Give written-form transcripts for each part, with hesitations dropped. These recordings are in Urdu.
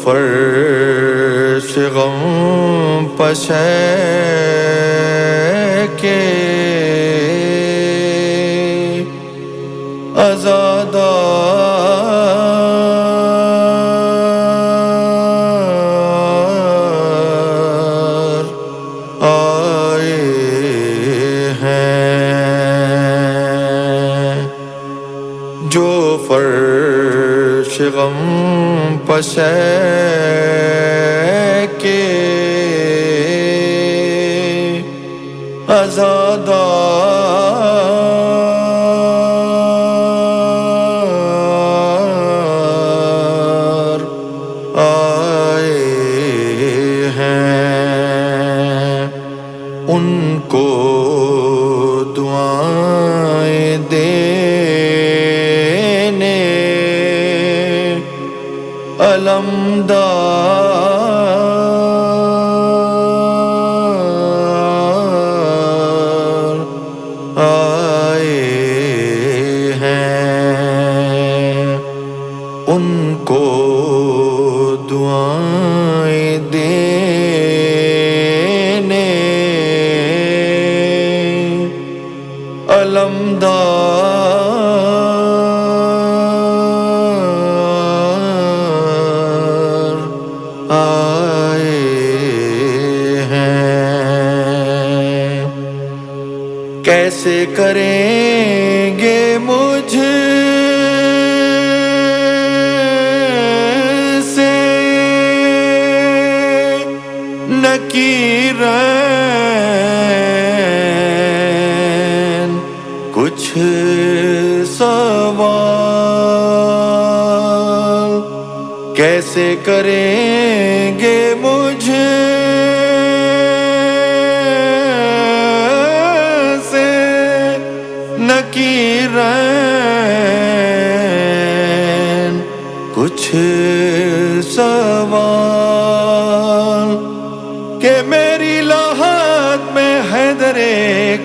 فرش غم پشے کے عزادار آئے ہیں، جو فرش غم پشے کے عزادار آئے ہیں، ان کو دعائیں دینے علمدار آئے ہیں، ان کو دعائیں دینے علمدار آئے ہیں۔ کیسے کریں گے مجھ سے نکیرین کچھ سوال، کیسے کریں گے مجھ سے نکیرین کچھ سوال، کہ میری لاحت میں حیدر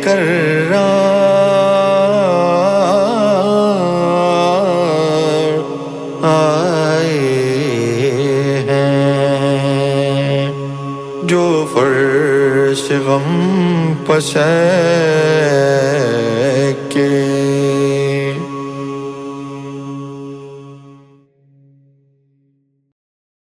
کرار آئے ہیں، جو فرش غم پشے کے